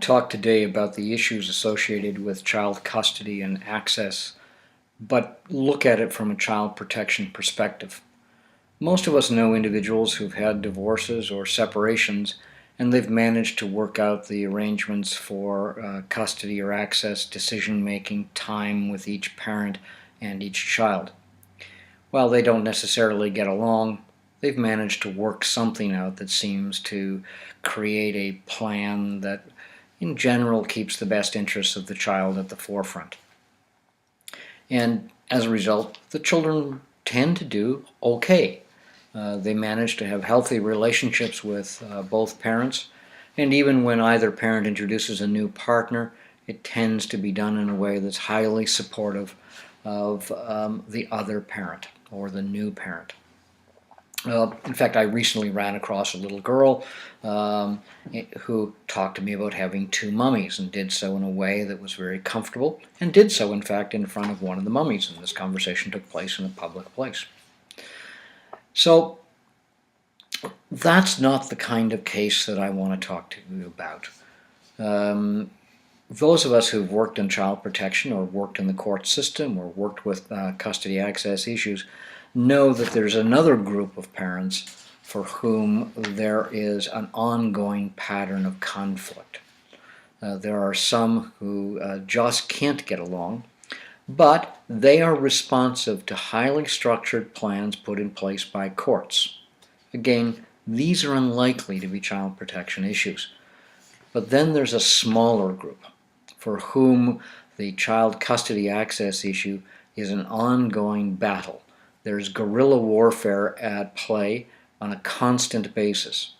talk today about the issues associated with child custody and access, but look at it from a child protection perspective. Most of us know individuals who've had divorces or separations, and they've managed to work out the arrangements for custody or access, decision-making, time with each parent and each child. While they don't necessarily get along, they've managed to work something out that seems to create a plan that in general keeps the best interests of the child at the forefront. And as a result, the children tend to do okay. They manage to have healthy relationships with both parents, and even when either parent introduces a new partner, it tends to be done in a way that's highly supportive of the other parent or the new parent. In fact, I recently ran across a little girl who talked to me about having two mummies and did so in a way that was very comfortable, and did so, in fact, in front of one of the mummies. And this conversation took place in a public place. So that's not the kind of case that I want to talk to you about. Those of us who've worked in child protection or worked in the court system or worked with custody access issues know that there's another group of parents for whom there is an ongoing pattern of conflict. There are some who just can't get along, but they are responsive to highly structured plans put in place by courts. Again, these are unlikely to be child protection issues. But then there's a smaller group for whom the child custody access issue is an ongoing battle. There's guerrilla warfare at play on a constant basis.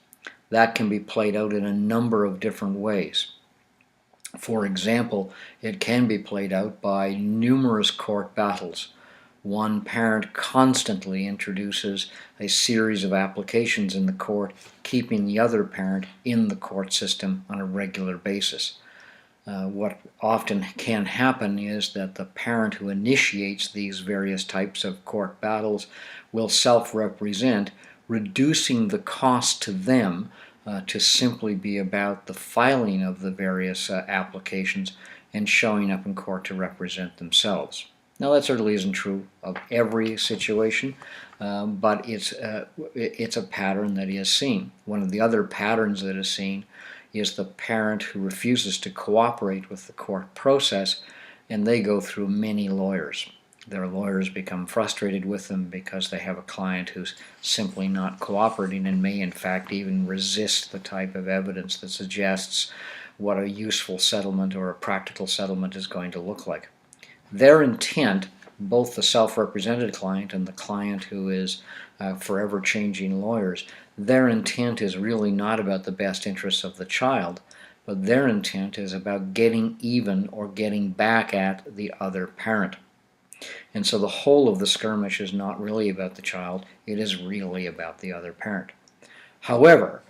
That can be played out in a number of different ways. For example, it can be played out by numerous court battles. One parent constantly introduces a series of applications in the court, keeping the other parent in the court system on a regular basis. What often can happen is that the parent who initiates these various types of court battles will self-represent, reducing the cost to them to simply be about the filing of the various applications and showing up in court to represent themselves. Now, that certainly isn't true of every situation, but it's a pattern that is seen. One of the other patterns that is seen is the parent who refuses to cooperate with the court process, and they go through many lawyers. Their lawyers become frustrated with them because they have a client who's simply not cooperating and may in fact even resist the type of evidence that suggests what a useful settlement or a practical settlement is going to look like. Their intent, both the self-represented client and the client who is forever changing lawyers, their intent is really not about the best interests of the child, but their intent is about getting even or getting back at the other parent. And so the whole of the skirmish is not really about the child, it is really about the other parent. However,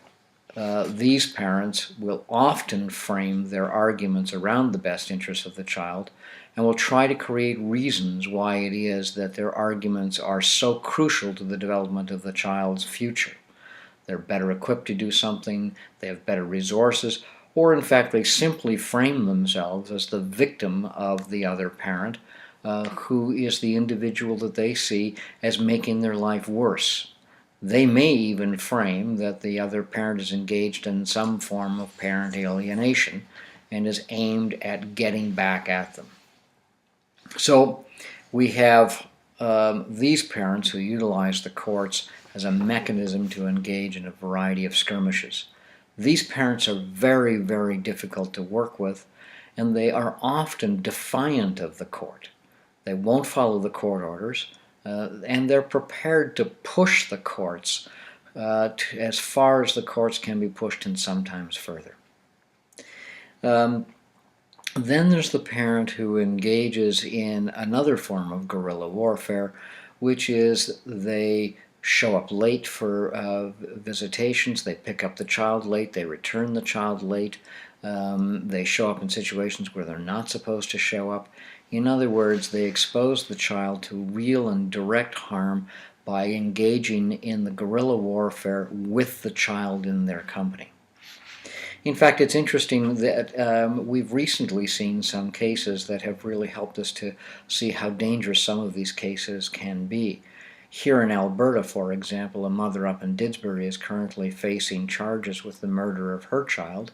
these parents will often frame their arguments around the best interests of the child and will try to create reasons why it is that their arguments are so crucial to the development of the child's future. They're better equipped to do something, they have better resources, or in fact they simply frame themselves as the victim of the other parent, who is the individual that they see as making their life worse. They may even frame that the other parent is engaged in some form of parent alienation and is aimed at getting back at them. So we have these parents who utilize the courts as a mechanism to engage in a variety of skirmishes. These parents are very, very difficult to work with, and they are often defiant of the court. They won't follow the court orders, and they're prepared to push the courts as far as the courts can be pushed and sometimes further. Then there's the parent who engages in another form of guerrilla warfare, which is they show up late for visitations, they pick up the child late, they return the child late, they show up in situations where they're not supposed to show up. In other words, they expose the child to real and direct harm by engaging in the guerrilla warfare with the child in their company. In fact, it's interesting that we've recently seen some cases that have really helped us to see how dangerous some of these cases can be. Here in Alberta, for example, a mother up in Didsbury is currently facing charges with the murder of her child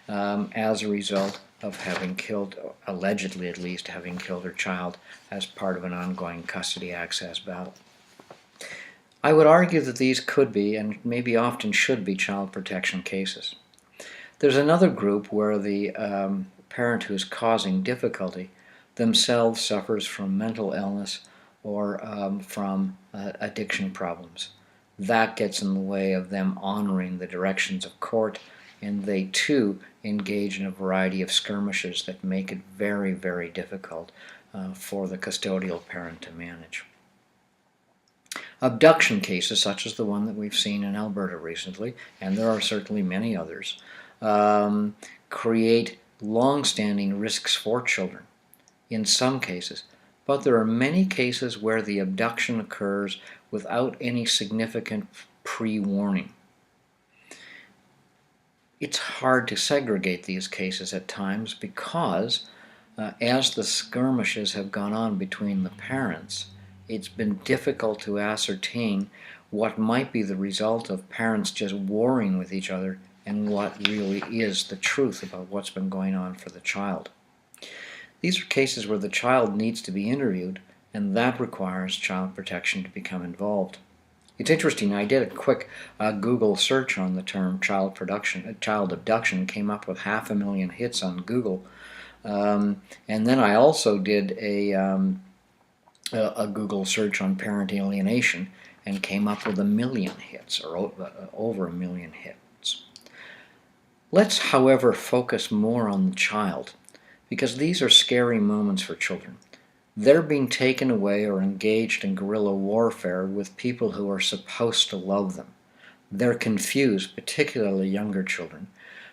as a result of having killed, allegedly at least, having killed her child as part of an ongoing custody access battle. I would argue that these could be, and maybe often should be, child protection cases. There's another group where the parent who's causing difficulty themselves suffers from mental illness or from addiction problems. That gets in the way of them honoring the directions of court, and they too engage in a variety of skirmishes that make it very, very difficult for the custodial parent to manage. Abduction cases, such as the one that we've seen in Alberta recently, and there are certainly many others, create long-standing risks for children in some cases. But there are many cases where the abduction occurs without any significant pre-warning. It's hard to segregate these cases at times because as the skirmishes have gone on between the parents, it's been difficult to ascertain what might be the result of parents just warring with each other and what really is the truth about what's been going on for the child. These are cases where the child needs to be interviewed, and that requires child protection to become involved. It's interesting, I did a quick Google search on the term child abduction, came up with 500,000 hits on Google, and then I also did a Google search on parent alienation and came up with 1 million hits, or over 1 million hits. Let's, however, focus more on the child, because these are scary moments for children. They're being taken away or engaged in guerrilla warfare with people who are supposed to love them. They're confused, particularly younger children,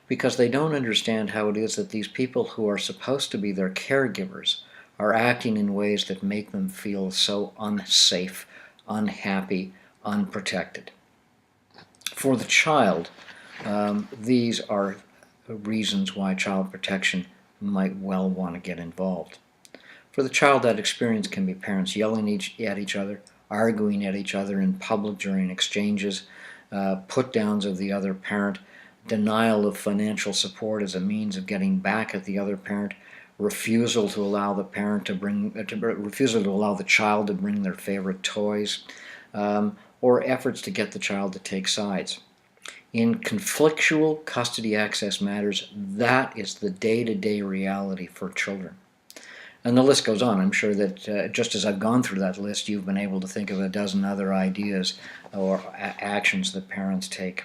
because they don't understand how it is that these people who are supposed to be their caregivers are acting in ways that make them feel so unsafe, unhappy, unprotected. For the child, these are reasons why child protection might well want to get involved. For the child, that experience can be parents yelling at each other, arguing at each other in public during exchanges, put-downs of the other parent, denial of financial support as a means of getting back at the other parent, refusal to allow the child to bring their favorite toys, or efforts to get the child to take sides. In conflictual custody access matters, that is the day-to-day reality for children. And the list goes on. I'm sure that just as I've gone through that list, you've been able to think of a dozen other ideas or actions that parents take.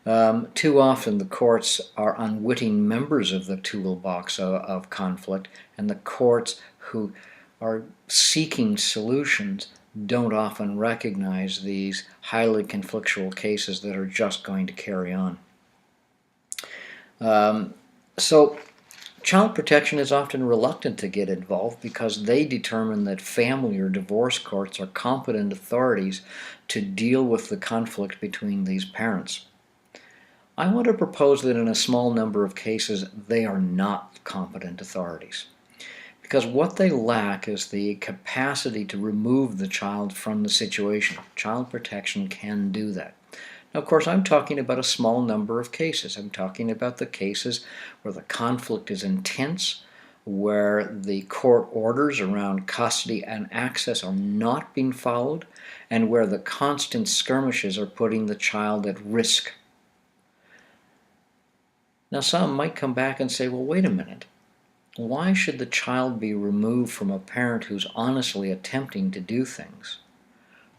Too often the courts are unwitting members of the toolbox of conflict, and the courts who are seeking solutions don't often recognize these highly conflictual cases that are just going to carry on. So child protection is often reluctant to get involved because they determine that family or divorce courts are competent authorities to deal with the conflict between these parents. I want to propose that in a small number of cases they are not competent authorities, because what they lack is the capacity to remove the child from the situation. Child protection can do that. Now, of course, I'm talking about a small number of cases. I'm talking about the cases where the conflict is intense, where the court orders around custody and access are not being followed, and where the constant skirmishes are putting the child at risk. Now, some might come back and say, well, wait a minute. Why should the child be removed from a parent who's honestly attempting to do things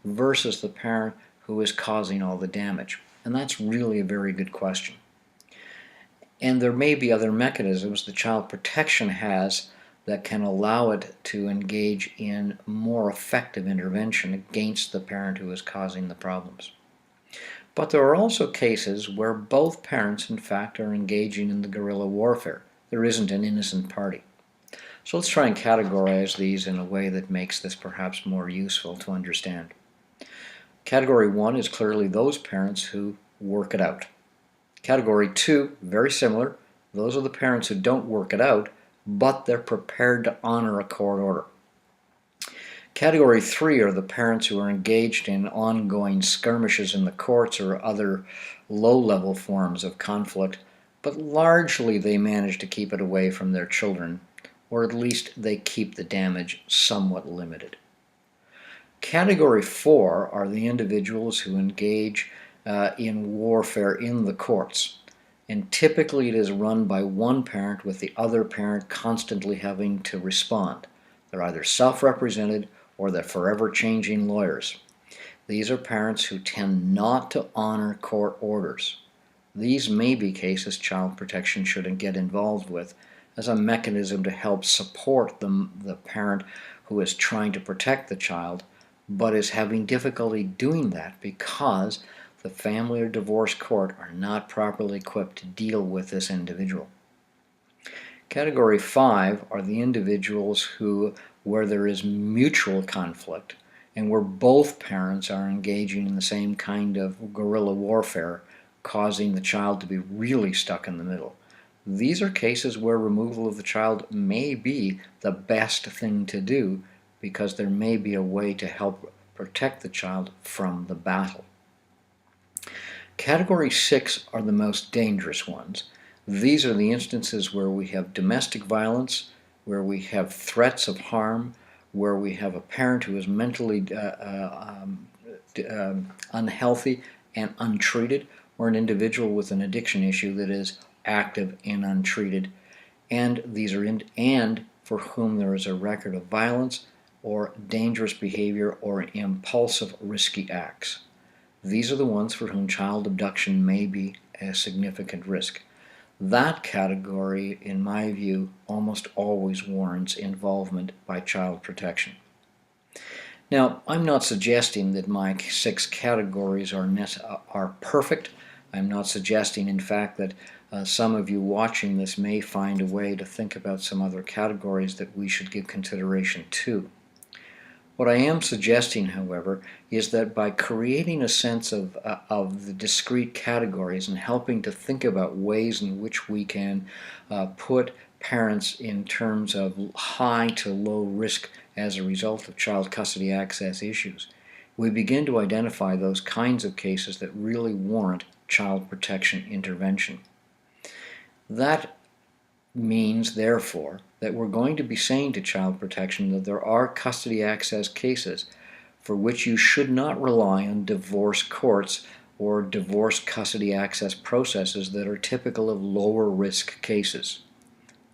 versus the parent who is causing all the damage? And that's really a very good question. And there may be other mechanisms the child protection has that can allow it to engage in more effective intervention against the parent who is causing the problems. But there are also cases where both parents, in fact, are engaging in the guerrilla warfare. There isn't an innocent party. So let's try and categorize these in a way that makes this perhaps more useful to understand. Category 1 is clearly those parents who work it out. Category 2, very similar. Those are the parents who don't work it out, but they're prepared to honor a court order. Category 3 are the parents who are engaged in ongoing skirmishes in the courts or other low-level forms of conflict, but largely they manage to keep it away from their children, or at least they keep the damage somewhat limited. Category 4 are the individuals who engage in warfare in the courts. And typically it is run by one parent with the other parent constantly having to respond. They're either self-represented or they're forever changing lawyers. These are parents who tend not to honor court orders. These may be cases child protection should get involved with as a mechanism to help support the parent who is trying to protect the child but is having difficulty doing that because the family or divorce court are not properly equipped to deal with this individual. Category 5 are the individuals where there is mutual conflict and where both parents are engaging in the same kind of guerrilla warfare, causing the child to be really stuck in the middle. These are cases where removal of the child may be the best thing to do because there may be a way to help protect the child from the battle. Category 6 are the most dangerous ones. These are the instances where we have domestic violence, where we have threats of harm, where we have a parent who is mentally unhealthy and untreated, or an individual with an addiction issue that is active and untreated, and for whom there is a record of violence or dangerous behavior or impulsive risky acts. These are the ones for whom child abduction may be a significant risk. That category, in my view, almost always warrants involvement by child protection. Now, I'm not suggesting that my 6 categories are perfect. I'm not suggesting, in fact, that some of you watching this may find a way to think about some other categories that we should give consideration to. What I am suggesting, however, is that by creating a sense of the discrete categories and helping to think about ways in which we can put parents in terms of high to low risk as a result of child custody access issues, we begin to identify those kinds of cases that really warrant child protection intervention. That means, therefore, that we're going to be saying to child protection that there are custody access cases for which you should not rely on divorce courts or divorce custody access processes that are typical of lower risk cases.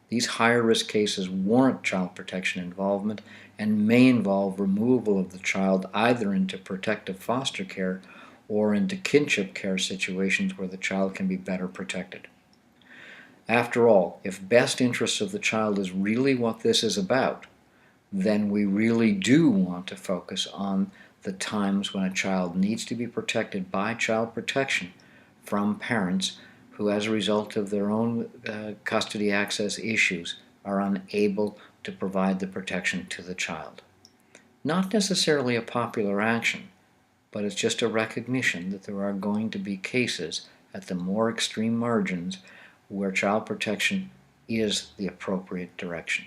These higher risk cases warrant child protection involvement and may involve removal of the child either into protective foster care or into kinship care situations where the child can be better protected. After all, if best interests of the child is really what this is about, then we really do want to focus on the times when a child needs to be protected by child protection from parents who, as a result of their own custody access issues, are unable to provide the protection to the child. Not necessarily a popular action, but it's just a recognition that there are going to be cases at the more extreme margins where child protection is the appropriate direction.